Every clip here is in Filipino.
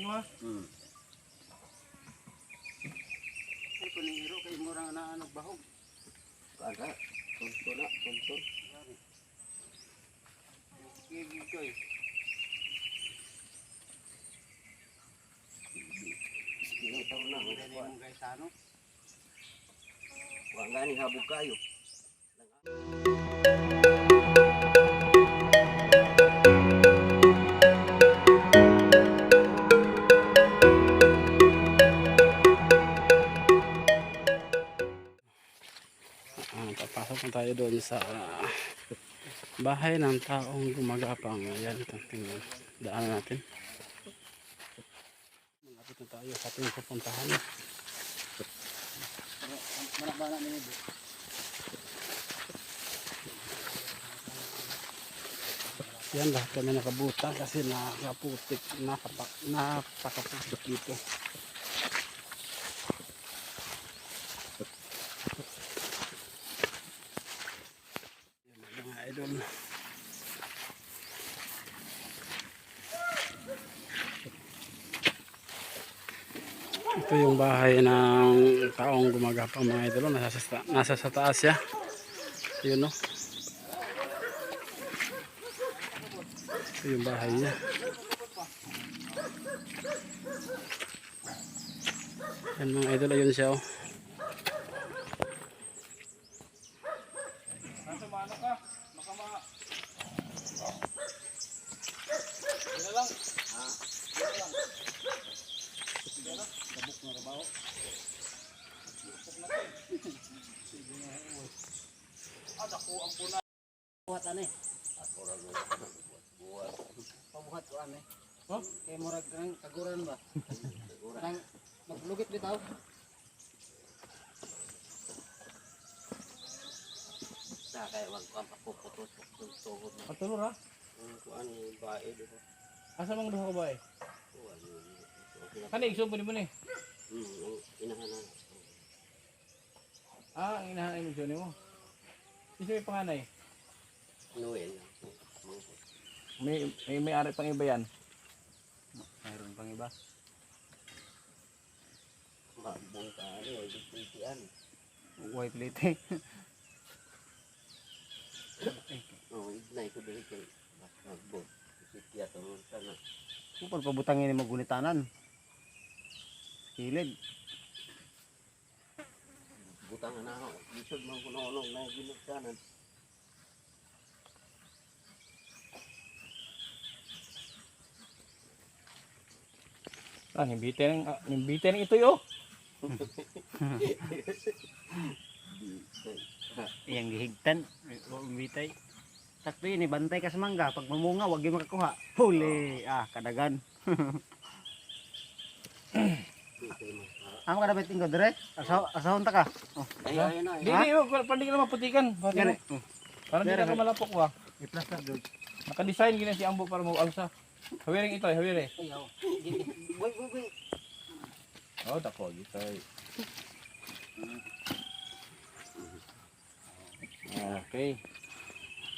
Tingin mo? Ay, kuning hiro kay murang na bahog. Kada, tuntun na, tuntun. Gigig ko eh. Ikaw na, Dali mo guys ano? wala nga ni habog kayo. Papasok na tayo doon sa bahay ng taong gumagapang. Ayan, tingnan. Daanan natin. Malapit na tayo sa ating pupuntahan. Manak-banak na yun. Yan, lahat kami nakabuta kasi nakaputik, napakaputik dito. Yan mga idol. Ito yung bahay ng taong gumagapang mga idol. Nasa sa taas siya. Yun, no? Ito yung bahay niya. Yan mga idol, ayun siya, oh. Nasa mano ka? Baka ma... Dito lang. Ha? Dito lang. Dito lang. Kabuk na rabaho. Dako ang puna. Buhat ano eh. Pabuhat ko ano eh. Oh? Kay murag nang kaguran ba? Nang maglugit bitaw. Sa kaya wag ko ang papuputot tuhod na. Patulor ha? Kung kuan yung bae dito. Asa mang duha ka ba eh? Kuan yung Kani igsoon po ni mo ni? yung inahanan. Ah, ang inahan ay misyon mo. Isa may panganay. Noel. May ari pang iba yan. Mayroon pang iba. Mabong ka ano, dipitian. White plate. Oh, ignay ko dili kay magbot. Dipitian to sana. Kupal pabutangin ni magunitanan. Kilid. Butang na ako. Lisod man ko nonong na ginugtanan. Ah, nimbitin ito yo. Iyang gihigtan. Umbitay. Sakto yun, bantay ka sa mangga. Pag mamunga, wag yung makakuha. Huli! Ah, kadagan. Amo ka dapat tingko dire? Asahon ta ka? Oh, Ay ayun na. Dili, pandi ka na maputikan. gani. Parang di ka malapok ba? I-plaster dog. Naka-design gina si Ambo para mo alsa. Hawiring ito, hawire. Ayaw. Boy. Oh, dako dito. Okay.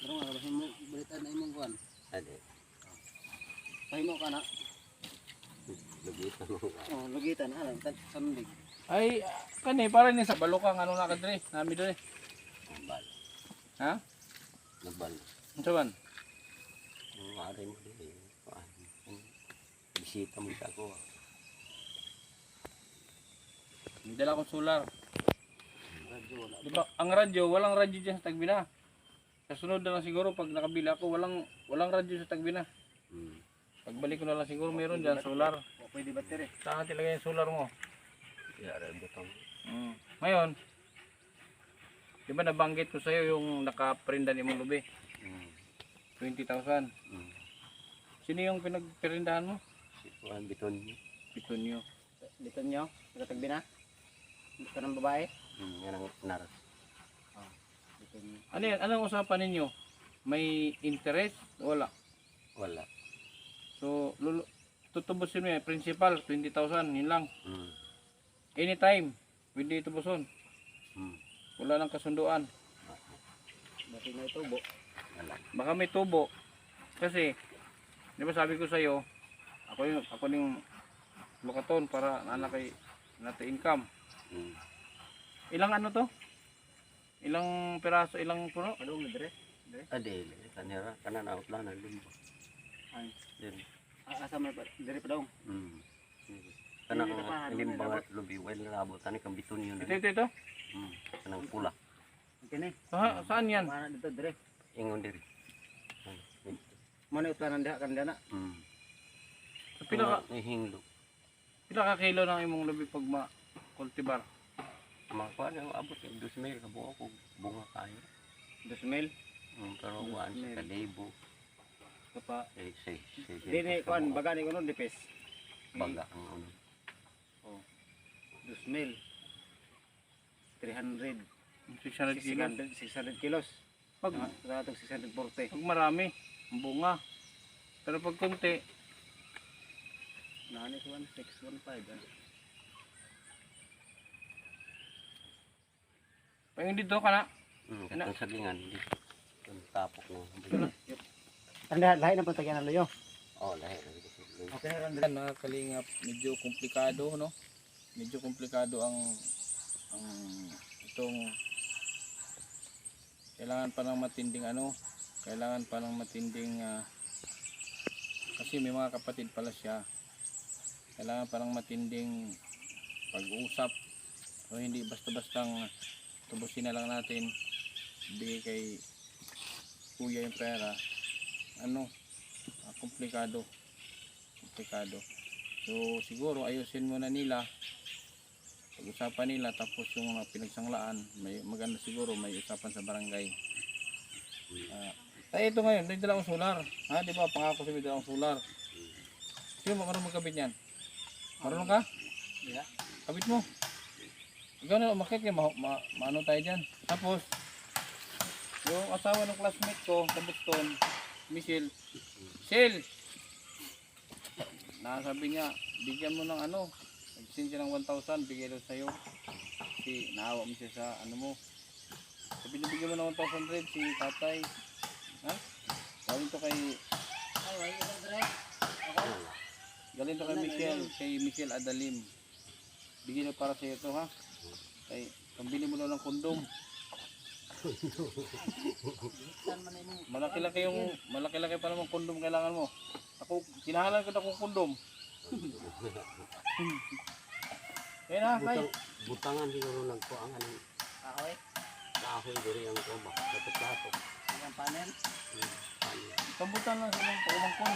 Pero nga, kasi mo, balitan na imong kuhan. Ade. Pahimo ka na. Lugitan mo. Oh, lugitan. Alam, sandig. Ay, kani para ni sa balokang ano na kadre, nami dre. Nabal. Ha? Nabal. Unsa man? Ang ari mo dili. Kuan. Bisita mo sa ko. May dala akong solar. Radyo wala. Di ba? Ang radyo, walang radyo dyan sa Tagbina. Kasunod na lang siguro pag nakabila ako, walang radyo sa Tagbina. Pagbalik ko na lang siguro meron dyan solar. O, pwede battery. Saan tilagay yung solar mo? Yara butang. Ngayon, di ba nabanggit ko sa'yo yung nakaprinda ni mong lubi? 20,000. Sino yung pinagperindahan mo? Si Kuan biton. Pitunyo. Dito nyo, nakatagbi na. Ito ng babae. Yan ang nar. Dito nyo. Ano yan? Anong usapan ninyo? May interest? Wala. Wala. So, tutubusin mo yan. Principal, 20,000. Yun lang. Mm. Anytime. Pwede tubuson. Mm. Wala nang kasunduan. Dati na itubo. Wala. Baka may tubo. Kasi, di ba sabi ko sa'yo, ako yung Lokaton para anak kay nato income. Mm. Ilang ano to? Ilang piraso, ilang puno? Ano nga dire? Ade, kanira kanan out lang ng limbo. Ay, Din. asa man dire pa daw. Mm. Kanang Hindi ka pa, limba ano, nga lubi well labot tani kang biton yun. Ito. Mm. Kanang pula. Kini. Saan yan? Mana dito dire. Ingon diri. Mana utanan diha kan dana. Mm. So, pila hinglo. ka kilo ng imong lubi pag ma-cultivar? Makuha na abot yung 2,000 ka buo ko bunga kayo. 2,000 Pero kuan sa kadebo. pa. Say. Dini kuan baga ni kuno dipes. Baga ang ano. 2,000. 300. 600 kilos. 600 kilos. Pag, Ratong 640. pag marami, ang bunga. Pero pag kunti, Nani kuan 615. pag dito ka na, Katong sagingan di. Ang tapok na. Tanda lahi na pagtagyan ng luyo. Oh, lahi. Okay ra Yan, mga kalingap, medyo komplikado, no? Medyo komplikado ang itong kailangan pa ng matinding kailangan pa ng matinding kasi may mga kapatid pala siya. Kailangan pa ng matinding pag-uusap. So hindi basta-bastang tubusin na lang natin bigay kay kuya yung pera. Komplikado. So siguro ayusin muna nila, pag-usapan nila, tapos yung pinagsanglaan maganda siguro may usapan sa barangay. Ito ngayon may dalawang solar, ha, di ba pangako sa may dalawang solar. Sino marunong magkabit yan? Marunong ka? Yeah. Kabit mo. Ikaw na umakit kaya maano tayo dyan. Tapos yung asawa ng classmate ko sa Boston, Michelle, sabi niya, bigyan mo ng nag-send siya ng 1,000, bigay daw sa'yo. Kasi naawa mo siya sa mo. Sabi niya, bigyan mo ng 1,100 si tatay. Ha? Galing to kay Michelle Adalim. Bigyan daw para sa'yo to, ha? Kay, pambili mo daw ng kondom. Malaki-laki pa naman kondom kailangan mo. Ako, kinahalan ko na kong kondom. Kaya na, tay. Butangan siguro nagkuangan ng kahoy diri ang kuba. Dapat-dapat. Ang panen. Pambutan lang silang pagumangkon.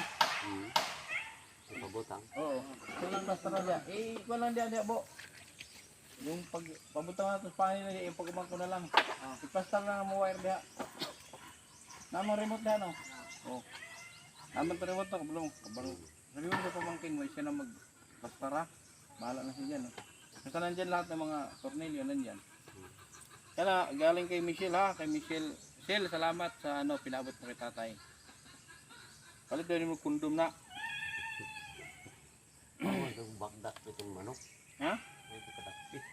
Pabutang. Oo. Ito lang basta na diya. Ikaw lang diya, bo. Yung pabutang natin sa panin na diya, yung pagumangkon na lang. Ipastar lang ang wire diya. Namang remote na, no? Oo. Naman ito remote na, kabalong. Sabi mo sa pamangkin mo, siya na magpastara. Bahala na siya dyan, no? Basta nandyan lahat ng mga tornilyo, nandyan. Kaya galing kay Michelle, ha? Kay Michelle. Michelle, salamat sa pinabot mo kay tatay. Palit doon mo kondom na. Ang bagdak itong manok. Ha? Ito kadakpit.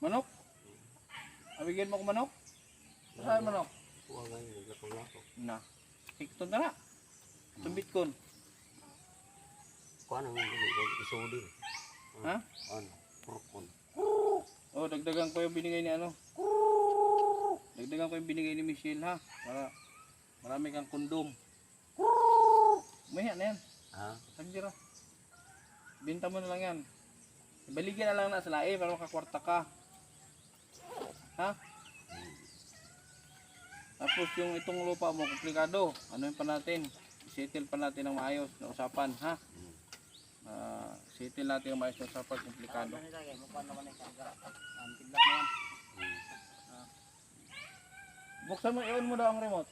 Manok? Abigyan mo ko manok? Saan manok? Kuha nga yun, naglakaw-lakaw. Na. Hikton ka na. Itong Bitcoin. Kuha nang isuli. Ha? Ano? Purkon. Oh, dagdagan ko yung binigay ni Dagdagan ko yung binigay ni Michelle, ha? Para marami kang kondom. Maya na yan. Ha? Sagjira. Binta mo na lang yan. Baligyan na lang na sa lae para makakwarta ka. Ha? Tapos yung itong lupa mo, komplikado. Ano yun pa natin? Settle pa natin ng maayos na usapan, ha? Settle natin ng maayos na usapan, komplikado. Buksan mo, i-on mo daw ang remote.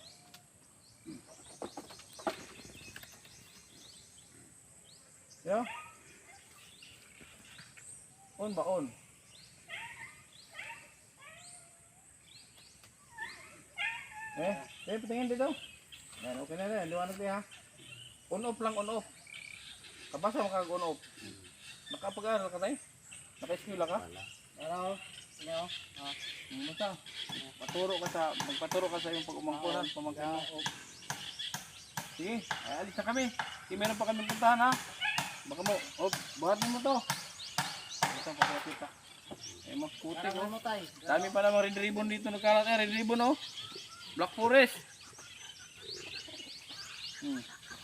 Yo? On ba? On. Patingin dito. Yan, okay na rin. Liwanag din, ha? On off lang, on off. Kabasa mo kag on off. Nakapag-aral ka tayo? Naka-eskwela ka? Wala. Hello. Hello. Basta. Magpaturo ka sa iyong pag-umangkunan, pamangkin mo. Sige, alis na kami. Sige, meron pa kami puntahan, ha? Baka mo, oh, buhatin mo to. Ito, pakapita. Eh, mas puti ko. Ano tay? Dami pala mga red ribbon dito nagkalat. Red ribbon oh. Black Forest.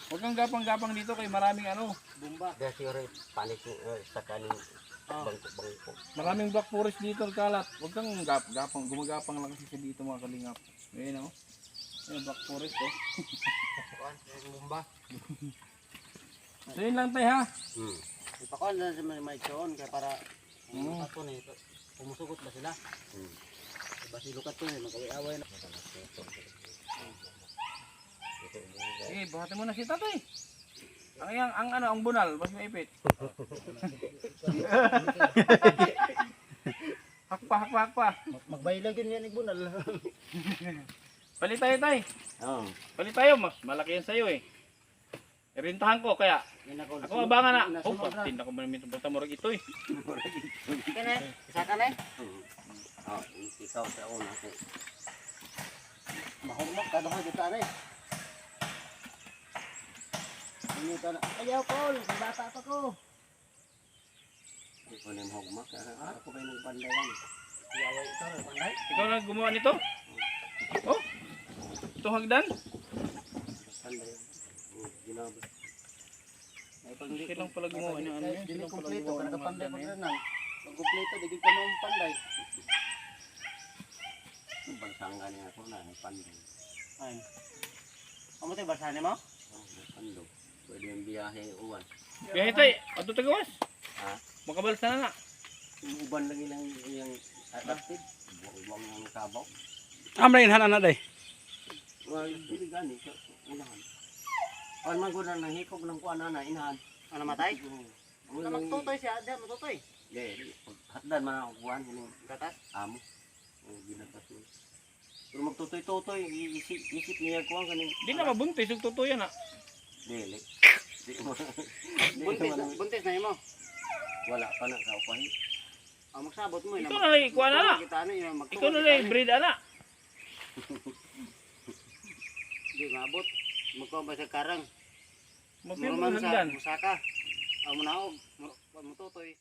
Huwag kang gapang-gapang dito kay maraming ano. Bumba. Dahil siguro panik sa kaning bangko. Maraming Black Forest dito nagkalat. Huwag kang gapang, gumagapang lang kasi dito mga kalingap. Ayun oh. Ayun, Black Forest oh. Bumba. So yun lang tayo ha. Ipakuan na sa may tsoon kaya para lukat to na pumusugot ba sila? Basi lukat to magkaway-away na. Sige, buhatin mo na si Tatoy. Ang bunal, mas maipit. Hakpa. Magbailagin yan igbunal. Palit tayo tay. Oo. Palit tayo, mas malaki yan sa'yo eh. Irintahan ko, kaya ako abangan na. Oh, patin ako man minto basta morag ito eh. Kene, isa ka na. Oh, ikaw sa una. Mahumok ka doon kita na. Ini ka na. Ayaw ko, bata pa ko. Hindi ko na mahugmak. Ako kayo ng pandayan. Yaway ito, panday. Ikaw na gumawa nito? Oh, ito hagdan? Pandayan. Ginaba. Silang pala gumawa ng ano yun. Dili Silang pala kompleto gumawa ka ng nakapanday hagdan pa na yun. nan. Pag kompleto digid ka mo panday. Bansangga niya ako na. Panday. Ay. Amo tay barsane mo? Oh, pando. Pwede yung biyahe uwan. Biyahe tayo, ato tagawas. Ha? Makabalsa na na. Uban lagi lang yung adapted. Buwang ng kabaw. Amrain hanan na day. Well, hindi gani. Unahan. Kuan man ko na nahikog ng kuan na inahan. Ano matay? Amo Ano lang magtutoy siya, ada matutoy. Di, hatdan man ako kuan kining Gatas. amo. Oh, ginatas mo. Pero magtutoy-tutoy, isip niya kuan kaning Di na mabuntis yung totoo yan ah. dili. Di mo. Buntis na mo. Wala pa na kaupahi. Ang magsabot mo. Ikaw na lang ikuha na na. Kita ano yung magtutoy. Ikaw na lang breed ana. Di mabot. Magkuha ba sa karang? Mapil mo Muruman sa hagdan. musaka. Ang munaog. Mututoy.